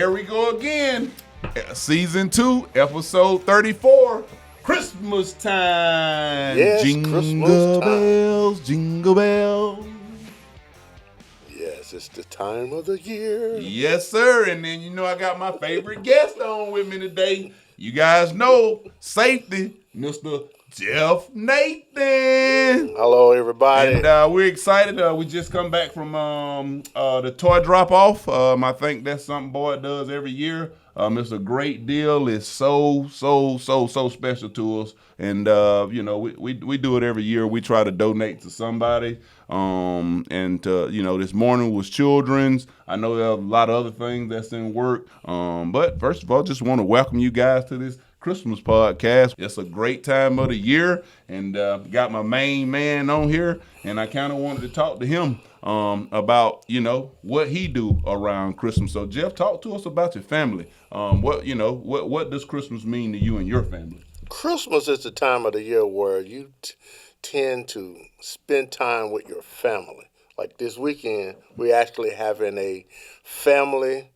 here we go again. Season 2, episode 34. Christmas time. Yes, jingle Christmas time. bells, jingle bells. Yes, it's the time of the year. Yes, sir. And then, I got my favorite guest on with me today. You guys know, safety, Mr. Jeff Nathan. Hello, everybody. And we're excited. We just come back from the toy drop-off. I think that's something Boyd does every year. It's a great deal. It's so special to us. And, we do it every year. We try to donate to somebody. This morning was children's. I know there are a lot of other things that's in work. But first of all, just want to welcome you guys to this Christmas podcast. It's a great time of the year, and got my main man on here, and I kind of wanted to talk to him about what he do around Christmas. So Jeff, talk to us about your family. What does Christmas mean to you and your family? Christmas is the time of the year where you tend to spend time with your family. Like this weekend, we're actually having a family,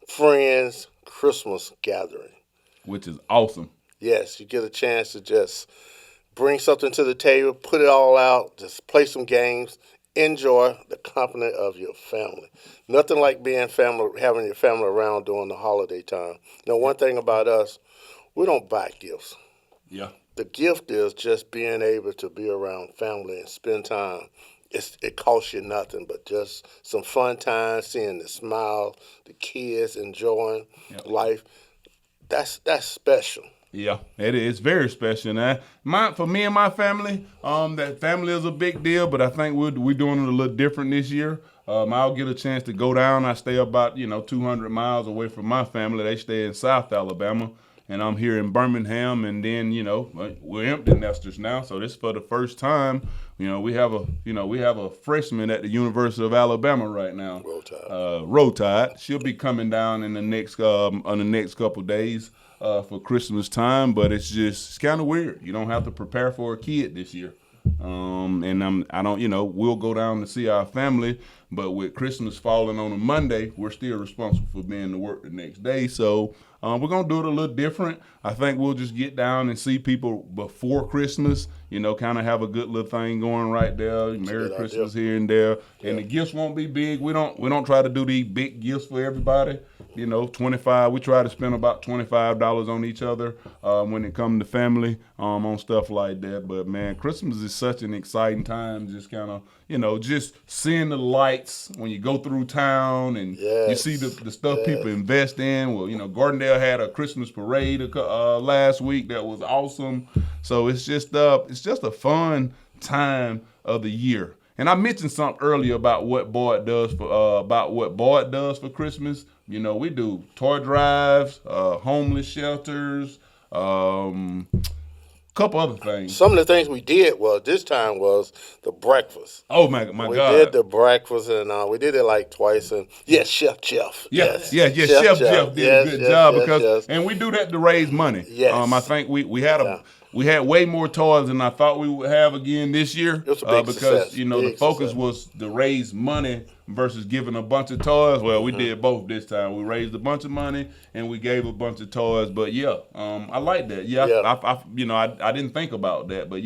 friends, Christmas gathering. Which is awesome. Yes, you get a chance to just bring something to the table, put it all out, just play some games, enjoy the company of your family. Nothing like having your family around during the holiday time. One thing about us, we don't buy gifts. Yeah. The gift is just being able to be around family and spend time. It costs you nothing but just some fun time, seeing the smile, the kids enjoying life. That's special. Yeah, it is very special. For me and my family, that family is a big deal, but I think we're doing it a little different this year. I'll get a chance to go down. I stay about 200 miles away from my family. They stay in South Alabama, and I'm here in Birmingham. And then we're empty nesters now, so this is for the first time. We have a freshman at the University of Alabama right now. Roll Tide. She'll be coming down in the next couple of days for Christmas time, but it's kind of weird. You don't have to prepare for a kid this year. We'll go down to see our family, but with Christmas falling on a Monday, we're still responsible for being to work the next day. So we're going to do it a little different. I think we'll just get down and see people before Christmas, kind of have a good little thing going right there. Merry Christmas here and there. Yeah. And the gifts won't be big. We don't try to do these big gifts for everybody. 25, we try to spend about $25 on each other when it comes to family on stuff like that. But man, Christmas is such an exciting time, just kind of, just seeing the lights when you go through town and you see the stuff people invest in. Well, Gardendale had a Christmas parade last week that was awesome. So it's just a fun time of the year. And I mentioned something earlier about what Boyd does for Christmas. We do toy drives, homeless shelters, couple other things. Some of the things we did this time was the breakfast. Oh my God! We did the breakfast, and we did it like twice. And Chef Jeff. Chef Jeff did a good job and we do that to raise money. Yes. I think we had way more toys than I thought we would have again this year. It was a big because success. The focus was to raise money versus giving a bunch of toys. Well, we did both this time. We raised a bunch of money and we gave a bunch of toys. But I like that. I didn't think about that. But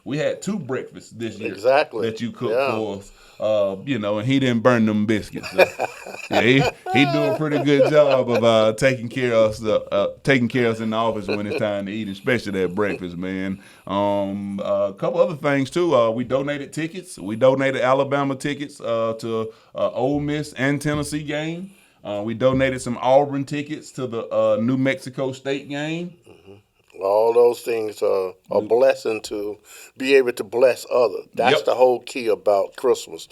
we had 2 breakfasts this year that you cooked for us. And he didn't burn them biscuits. So, he do a pretty good job of taking care of us in the office when it's time to eat, especially that breakfast, man. A couple other things too. We donated tickets. We donated Alabama tickets to Ole Miss and Tennessee game. We donated some Auburn tickets to the New Mexico State game. All those things are a blessing to be able to bless others. That's the whole key about Christmas.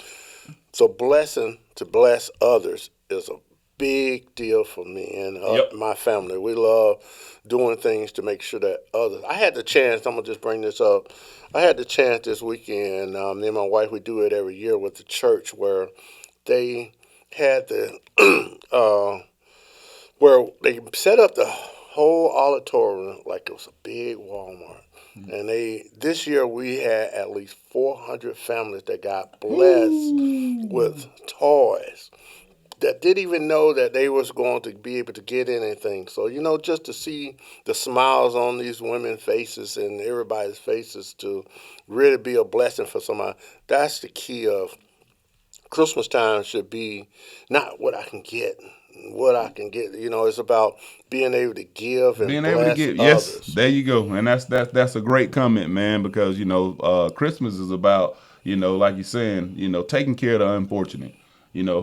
So blessing to bless others is a big deal for me and my family. We love doing things to make sure that others. I had the chance, I'm going to just bring this up. I had the chance this weekend, me and my wife, we do it every year with the church where they had where they set up the whole auditorium like it was a big Walmart. Mm-hmm. And this year we had at least 400 families that got blessed with toys that didn't even know that they was going to be able to get anything. So, just to see the smiles on these women's faces and everybody's faces to really be a blessing for somebody, that's the key of Christmas time should be not what I can get, what I can get. It's about being able to give and Being able to bless give, yes, others. there you go, and that's a great comment, man. Because Christmas is about like you're saying, taking care of the unfortunate.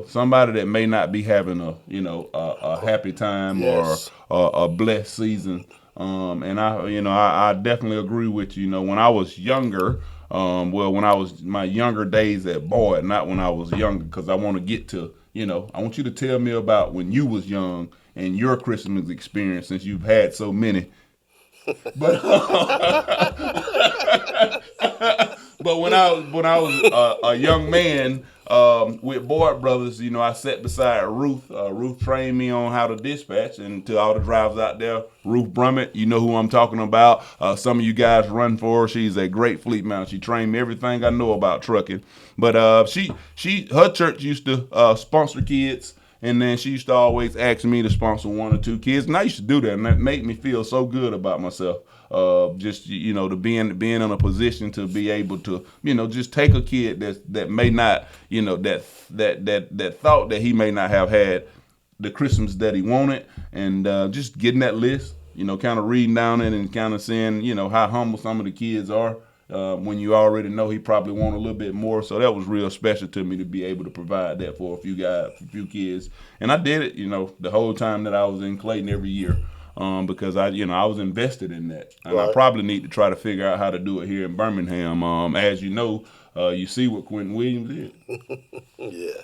Somebody that may not be having a happy time or Yes. a blessed season. And I definitely agree with you. When I was younger, when I was my younger days at Boyd, not when I was younger, because I want to get to, I want you to tell me about when you was young and your Christmas experience, since you've had so many. But but when I was a young man with Boyd Brothers, I sat beside Ruth. Ruth trained me on how to dispatch, and to all the drivers out there, Ruth Brummett, you know who I'm talking about. Some of you guys run for her. She's a great fleet mount. She trained me everything I know about trucking. But her church used to sponsor kids. And then she used to always ask me to sponsor one or two kids, and I used to do that, and that made me feel so good about myself. Just to being in a position to be able to just take a kid that may not that thought that he may not have had the Christmas that he wanted, and just getting that list, kind of reading down it and kind of seeing how humble some of the kids are. When you already know he probably want a little bit more. So that was real special to me to be able to provide that for a few kids. And I did it, the whole time that I was in Clayton every year. Because I was invested in that. And Right. I probably need to try to figure out how to do it here in Birmingham. As you know, you see what Quentin Williams did. Yeah.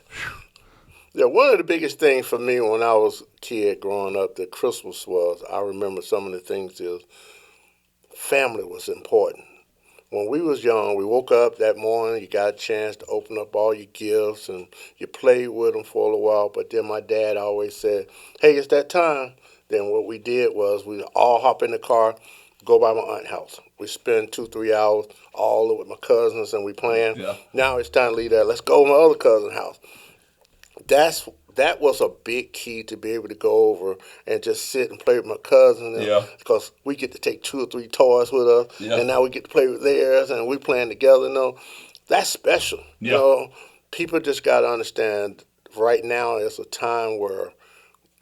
Yeah, one of the biggest things for me when I was a kid growing up that Christmas was, I remember some of the things is family was important. When we was young, we woke up that morning, you got a chance to open up all your gifts and you played with them for a little while. But then my dad always said, hey, it's that time. Then what we did was we all hop in the car, go by my aunt's house. We spend 2-3 hours all with my cousins and we playing. Yeah. Now it's time to leave that. Let's go to my other cousin's house. That was a big key to be able to go over and just sit and play with my cousin. Yeah. Because we get to take 2 or 3 toys with us, Yeah. and now we get to play with theirs, and we playing together. That's special. Yeah. People just got to understand. Right now is a time where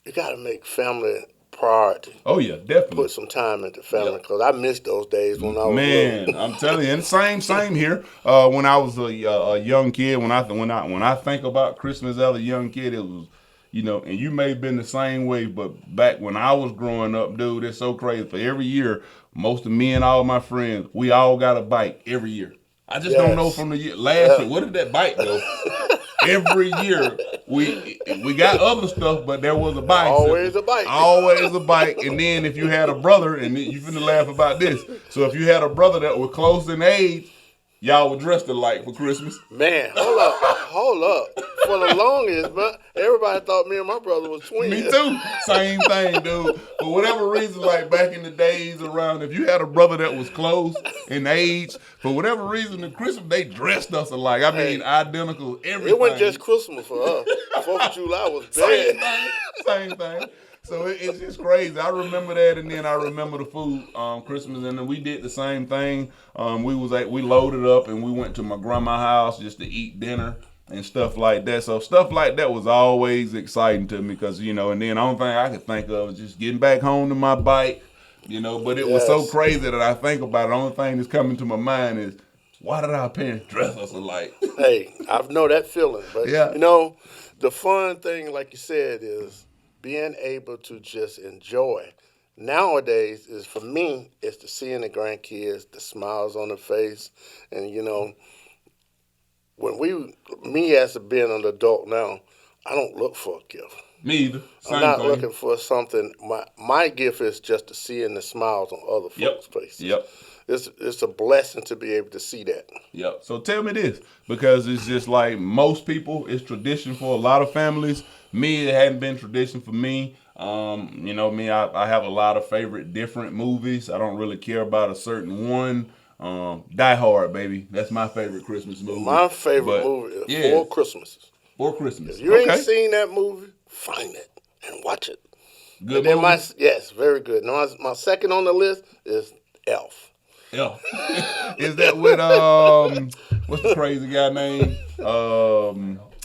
you got to make family priority. Oh yeah, definitely. Put some time into family Yeah. because I miss those days when I was Man, little. I'm telling you, and same here. When I was a young kid, when I think about Christmas as a young kid, it was, and you may have been the same way, but back when I was growing up, dude, it's so crazy. For every year, most of me and all my friends, we all got a bike every year. I just don't know from the year last year. Where did that bike go? Every year we got other stuff, but there was a bike. Always a bike. Always a bike. And then if you had a brother, and you finna laugh about this. So if you had a brother that was close in age, y'all were dressed alike for Christmas. Man, hold up. For the longest, but everybody thought me and my brother was twins. Me too. Same thing, dude. For whatever reason, like back in the days around, if you had a brother that was close in age, for whatever reason, at Christmas, they dressed us alike. I mean, identical, everything. It wasn't just Christmas for us. 4th of July was Same bad. thing. Same thing. So it's just crazy. I remember that, and then I remember the food, Christmas, and then we did the same thing. We loaded up and we went to my grandma's house just to eat dinner and stuff like that. So stuff like that was always exciting to me because, and then the only thing I could think of was just getting back home to my bike, but it was so crazy that I think about it. The only thing that's coming to my mind is, why did our parents dress us alike? Hey, I know that feeling. But, Yeah. the fun thing, like you said, is being able to just enjoy. Nowadays, is for me, it's the seeing the grandkids, the smiles on their face, and, me as being an adult now, I don't look for a gift. Me either. Same I'm not thing. looking for something. My gift is just to seeing the smiles on other folks' faces. Yep. It's a blessing to be able to see that. Yep. So tell me this, because it's just like most people, it's tradition for a lot of families. Me, it hadn't been tradition for me. I have a lot of favorite different movies. I don't really care about a certain one. Die Hard, baby. That's my favorite Christmas movie. My favorite movie is Four Christmases. 4 Christmas. If you ain't seen that movie, find it and watch it. Good And then movie? yes, very good. Now, my second on the list is Elf. Yeah. Is that with what's the crazy guy name?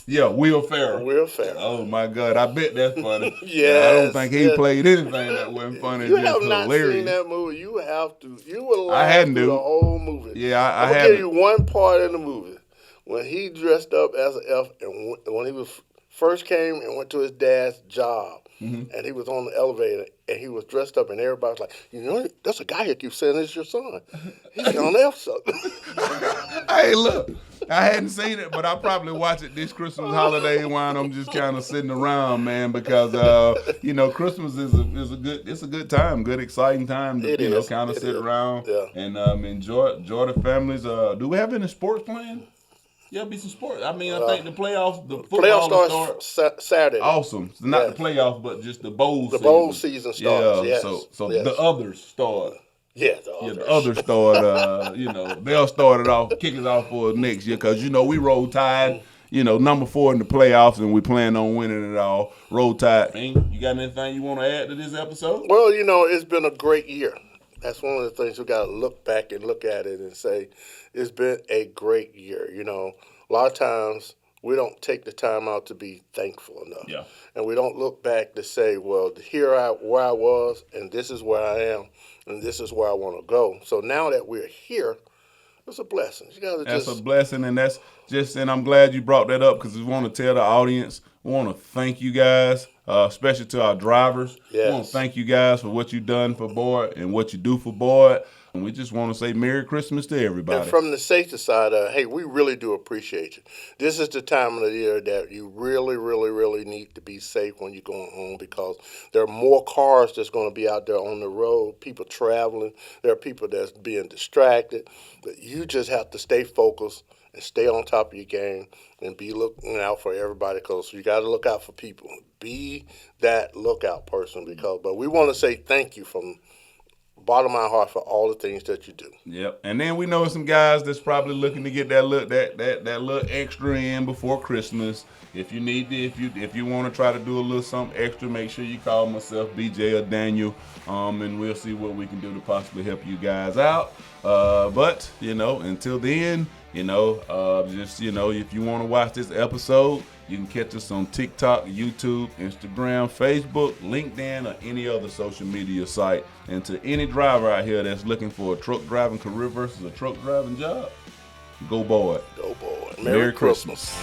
Yeah, Will Ferrell. Will Ferrell. Oh my God, I bet that's funny. Yeah, I don't Yes, think he yes. played anything that wasn't funny. You It's have just not hilarious. seen that movie. You have to. You will I laugh hadn't, through the dude. whole movie. Yeah, I I'm gonna haven't. give you one part in the movie when he dressed up as an elf, and when he was first came and went to his dad's job, and he was on the elevator, and he was dressed up, and everybody was like, you know, there's a guy here keeps saying it's your son. He's on elf something. Hey, look, I hadn't seen it, but I'll probably watch it this Christmas holiday while I'm just kind of sitting around, man, because Christmas is a good time, good exciting time to It is. kind of It sit is. around Yeah. and enjoy the families. Do we have any sports planned? Yeah, be some sports. I mean, I think the football Playoff starts Saturday. awesome. So not Yes. the playoffs, but just the bowl season. The bowl season starts. Yeah, Yes. so Yes. the others start. Yeah, The others start, they'll start it off, kick it off for us next year because, we Roll Tide, number 4 in the playoffs, and we plan on winning it all. Roll Tide. Man, you got anything you want to add to this episode? Well, it's been a great year. That's one of the things we got to look back and look at it and say, it's been a great year. A lot of times we don't take the time out to be thankful enough. Yeah. And we don't look back to say, well, where I was, and this is where I am, and this is where I want to go. So now that we're here, it's a blessing. You got to That's a blessing, and and I'm glad you brought that up because we want to tell the audience, we want to thank you guys, especially to our drivers. Yes. We want to thank you guys for what you've done for Boyd and what you do for Boyd. And we just want to say Merry Christmas to everybody. And from the safety side, hey, we really do appreciate you. This is the time of the year that you really, really, really need to be safe when you're going home because there are more cars that's going to be out there on the road, people traveling. There are people that's being distracted. But you just have to stay focused and stay on top of your game and be looking out for everybody because you got to look out for people. Be that lookout person but we want to say thank you from bottom of my heart for all the things that you do. Yep. And then we know some guys that's probably looking to get that little extra in before Christmas. If you need to, if you want to try to do a little something extra, make sure you call myself, BJ, or Daniel, and we'll see what we can do to possibly help you guys out. But until then, if you want to watch this episode, you can catch us on TikTok, YouTube, Instagram, Facebook, LinkedIn, or any other social media site. And to any driver out here that's looking for a truck driving career versus a truck driving job, go Boyd. Go Boyd. Merry Christmas.